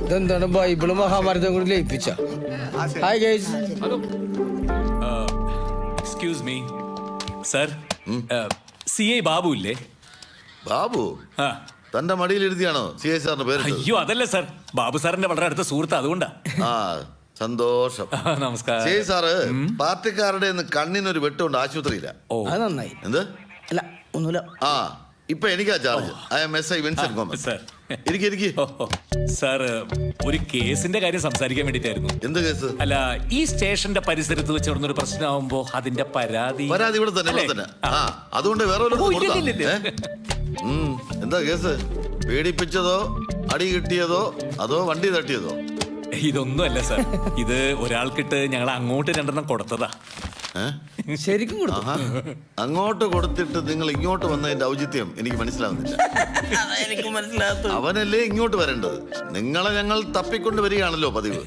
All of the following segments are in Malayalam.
ഇതെന്താണ് ബൈബിളും മഹാഭാരതം കൂടി ലയിപ്പിച്ച? Hi guys. Excuse me sir, CI Babu ഇല്ലേ? ബാബു തന്റെ മടിയിൽ എഴുതിയാണോ CI സാറിന്റെ പേര്? അയ്യോ അതല്ല സർ, ബാബു സാറിന്റെ വളരെ അടുത്ത സുഹൃത്ത്, അതുകൊണ്ടാ. ആ സന്തോഷം. നമസ്കാരം. CI സാറ് പാർട്ടിക്കാരുടെ കണ്ണിനൊരു വെട്ടുണ്ട് ആശുപത്രിയില്ല. അത് നന്നായി. എന്ത്? അല്ല ഒന്നുമില്ല. ആ ഇപ്പൊ എനിക്കാ charge. I am SI Vincent Gomez. Sir ഇരിക്ക്. സാർ, ഒരു കേസിന്റെ കാര്യം സംസാരിക്കാൻ വേണ്ടിട്ടായിരുന്നു. എന്ത് കേസ്? അല്ല, ഈ സ്റ്റേഷന്റെ പരിസരത്ത് വെച്ച് നടന്നൊരു പ്രശ്നമാകുമ്പോ അതിന്റെ പരാതി ഇവിടെ തന്നെ. ആ അതുകൊണ്ട് വേറെ എന്താ കേസ്? പീഡിപ്പിച്ചതോ അടി കിട്ടിയതോ അതോ വണ്ടി തട്ടിയതോ? ഇതൊന്നുമല്ല സാർ, ഇത് ഒരാൾക്കിട്ട് ഞങ്ങൾ അങ്ങോട്ട് രണ്ടെണ്ണം കൊടുത്തതാ. ശരിക്കും കൊടുത്തു? അങ്ങോട്ട് കൊടുത്തിട്ട് നിങ്ങൾ ഇങ്ങോട്ട് വന്നതിന്റെ ഔചിത്യം എനിക്ക് മനസ്സിലാവുന്നില്ല. അവനല്ലേ ഇങ്ങോട്ട് വരേണ്ടത്. നിങ്ങളെ ഞങ്ങൾ തപ്പിക്കൊണ്ട് വരികയാണല്ലോ പതിവ്.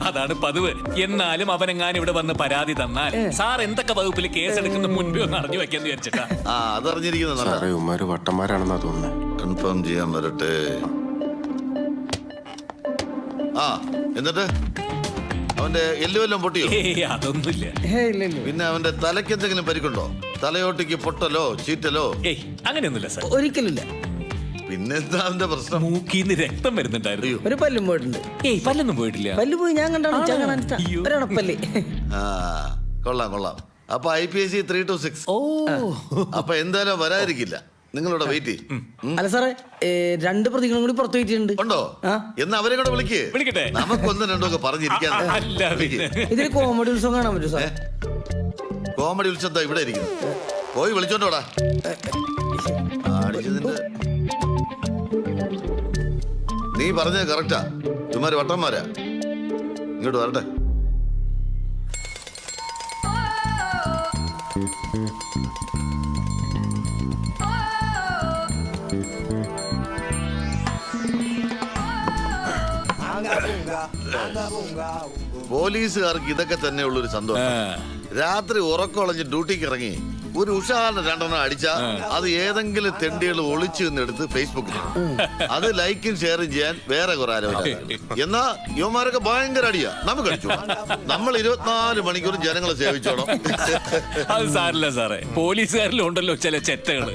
അതാണ് പതിവ്. എന്നാലും അവനെങ്ങാനും ഇവിടെ വന്ന് പരാതി തന്നാൽ സാർ എന്തൊക്കെ വകുപ്പിൽ കേസെടുക്കുന്ന മുൻപേ ഒന്ന് അറിഞ്ഞു വെക്കാന്ന് വിചാരിച്ചിട്ടാ. ആ അതറിഞ്ഞിരിക്കുന്നത് വട്ടന്മാരാണെന്നാ തോന്നുന്നത്. കൺഫേം ചെയ്യാൻ വരട്ടെ. ആ എന്നിട്ട് അവന്റെ എല്ലുവെല്ലാം പൊട്ടിയോ? അതൊന്നുമില്ല. പിന്നെ അവന്റെ തലയ്ക്ക് എന്തെങ്കിലും പരിക്കുണ്ടോ? തലയോട്ടിക്ക് പൊട്ടലോ ചീറ്റലോ? അങ്ങനെയൊന്നുമില്ല സാർ. ഒരിക്കലില്ല. പിന്നെന്താ അവന്റെ പ്രശ്നം? മൂക്കിന്ന് രക്തം വരുന്നുണ്ടായിരുന്നു. ഒരു പല്ലും പോയിട്ടുണ്ട്. പല്ലൊന്നും പോയിട്ടില്ല. പല്ല് പോയി ഞാൻ കണ്ടാണ്. ആ കൊള്ളാം. അപ്പൊ IPC 326. ഓ അപ്പൊ എന്തായാലും വരാതിരിക്കില്ല. നിങ്ങളുടെ വെയിറ്റ്. അല്ല സാറേ, 2 പ്രതികളും കൂടി പുറത്തു പോയിട്ടുണ്ട്. ഉണ്ടോ? എന്നാ അവരെ കൂടെ വിളിക്കട്ടെ? നമുക്കൊന്നും രണ്ടൊക്കെ പറഞ്ഞിരിക്കാൻ. ഇതിൽ കോമഡി ഉത്സവം കാണാൻ പറ്റും സാർ. കോമഡി ഉത്സവം ഇവിടെ ഇരിക്കുന്നു. പോയി വിളിച്ചോണ്ടോടാ. നീ പറഞ്ഞത് കറക്റ്റാ. ഇവന്മാര് വട്ടന്മാരാ. ഇങ്ങോട്ട് വരട്ടെ. പോലീസുകാർക്ക് ഇതൊക്കെ തന്നെ ഉള്ളൊരു സന്തോഷം. രാത്രി ഉറക്കമളഞ്ഞ് ഡ്യൂട്ടിക്ക് ഇറങ്ങി ഒരു ഉഷാറിന് 2 അടിച്ചാ അത് ഏതെങ്കിലും തെണ്ടികൾ ഒളിച്ചു നിന്നെടുത്ത് ഫേസ്ബുക്കിൽ അത് ലൈക്കും ഷെയറും ചെയ്യാൻ വേറെ കുറെ ആലോചന. എന്നാ യുവമാരൊക്കെ ഭയങ്കര അടിയാ. നമുക്ക് അടിച്ചു. നമ്മൾ 24 മണിക്കൂറും ജനങ്ങളെ സേവിച്ചോണം. അത് സാറില്ല സാറേ, പോലീസുകാരിലും ഉണ്ടല്ലോ ചില ചെറ്റകള്.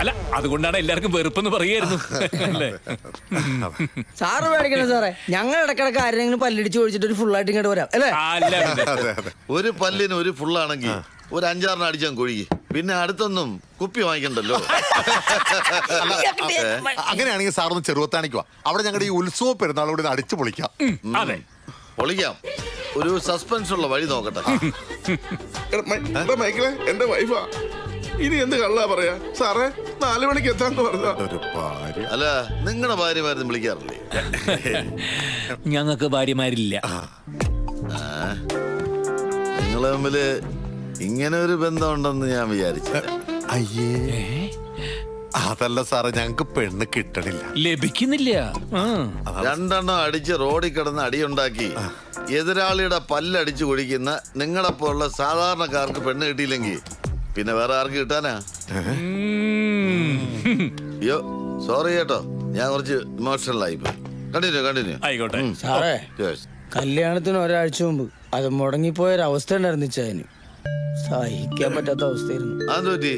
അല്ല, അതുകൊണ്ടാണ് എല്ലാവർക്കും വെറുപ്പെന്ന് പറയായിരുന്നു. സാറ് പേടിക്കണം സാറേ. ഞങ്ങൾ ഇടക്കിടക്ക് ആരെങ്കിലും പല്ലിടിച്ച് ഒഴിച്ചിട്ട് ഒരു ഫുള്ളായിട്ട് ഇങ്ങോട്ട് വരാം അല്ലേ? ഒരു പല്ലിന് ഒരു ഫുള്ളാണെങ്കിൽ ഒരു 5-6 അടിച്ചാൽ കൊഴുകി. പിന്നെ അടുത്തൊന്നും കുപ്പി വാങ്ങിക്കണ്ടല്ലോ. അങ്ങനെയാണെങ്കിൽ സാറൊന്ന് ചെറുവത്താണിക്കുവാ. അവിടെ ഞങ്ങളുടെ ഈ ഉത്സവ പെരുന്നാളോട് അടിച്ചു പൊളിക്കാം. പൊളിക്കാം. ഒരു സസ്പെൻസ് ഉള്ള വഴി നോക്കട്ടെ. മൈക്കിളെ, എന്റെ വൈഫാ. ഇനി എന്ത് കള്ളാ പറയാ സാറേ? 4 മണിക്ക് എത്താന്ന് പറഞ്ഞ. അല്ല, നിങ്ങളുടെ ഭാര്യമാരും വിളിക്കാറില്ലേ? ഞങ്ങൾക്ക് ഭാര്യമാരില്ല. നിങ്ങള് തമ്മില് ഇങ്ങനെ ഒരു ബന്ധമുണ്ടെന്ന് ഞാൻ വിചാരിച്ചു. അയ്യേ, അതല്ല സാറേ, ഞങ്ങക്ക് പെണ്ണ് കിട്ടണില്ല, ലഭിക്കുന്നില്ല. 2 അടിച്ച് റോഡിൽ കിടന്ന് അടിയുണ്ടാക്കി എതിരാളിയുടെ പല്ലടിച്ചു കുടിക്കുന്ന നിങ്ങളെപ്പോലുള്ള സാധാരണക്കാർക്ക് പെണ്ണ് കിട്ടിയില്ലെങ്കിൽ പിന്നെ വേറെ ആർക്ക് കിട്ടാനാ? അയ്യോ സോറി കേട്ടോ, ഞാൻ കുറച്ച് ഇമോഷണൽ ആയിപ്പോയി. കണ്ടിന്യൂ. ആയിക്കോട്ടെ സാറേ, കല്യാണത്തിന് ഒരാഴ്ച മുമ്പ് അത് മുടങ്ങിപ്പോയൊരവസ്ഥ ഉണ്ടായിരുന്നു. ചായന് സഹിക്കാൻ പറ്റാത്ത അവസ്ഥയായിരുന്നു. അതെന്തുപറ്റി?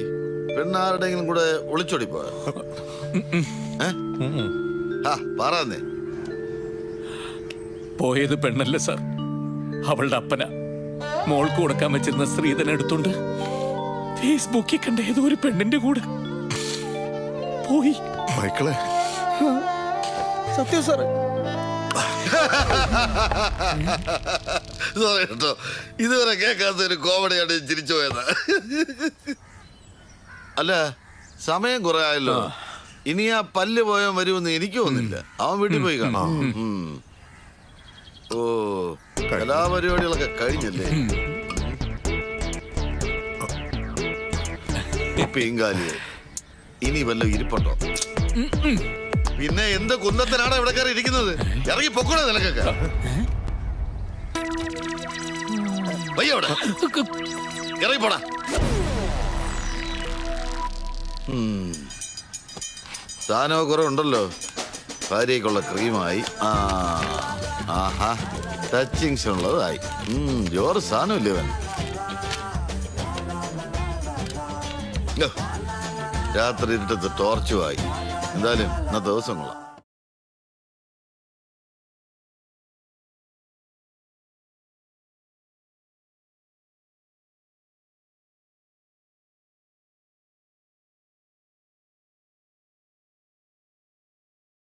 പെണ്ണാരുടെങ്കിലും കൂടെ ഒളിച്ചോടി പോയ? പറയാന്നേ. പോയത് പെണ്ണല്ല സാർ, അവളുടെ അപ്പന. മോൾക്ക് കൊടുക്കാൻ വെച്ചിരുന്ന സ്ത്രീധനം എടുത്തോണ്ട് ഫേസ്ബുക്കിൽ കണ്ട ഏതോ ഒരു പെണ്ണിന്റെ കൂടെ പോയി. മൈക്കിളെ, സത്യം സാറേ. സോറി കേട്ടോ, ഇതുവരെ കേൾക്കാത്ത ഒരു കോമഡിയാണ് ചിരിച്ചു പോയത്. അല്ല, സമയം കുറെ ആയല്ലോ. ഇനി ആ പല്ല് പോയാൻ വരുമെന്ന് എനിക്ക് തോന്നുന്നില്ല. അവൻ വീട്ടിൽ പോയി കാണാം. ഓ, കലാപരിപാടികളൊക്കെ കഴിഞ്ഞല്ലേ? പീങ്കാലി, ഇനി വല്ല ഇരിപ്പുണ്ടോ? പിന്നെ എന്ത് കുന്നത്തിനാണ് ഇവിടെ കയറി ഇരിക്കുന്നത്? ഇറങ്ങി പൊക്കോളെ നിനക്കൊക്കെ. വയ്യവിടെ ഇറങ്ങി പോടാ. സ്ഥാനമോ കുറെ ഉണ്ടല്ലോ. ഭാര്യയ്ക്കുള്ള ക്രീമായി. ആഹാ ടച്ചിങ്സ് ഉള്ളതായി. ജോറ് സാധനമില്ല ഇവൻ. രാത്രി ഇരുട്ടത്ത് ടോർച്ചുമായി. എന്തായാലും ഇന്നത്തെ ദിവസം കൊള്ളാം.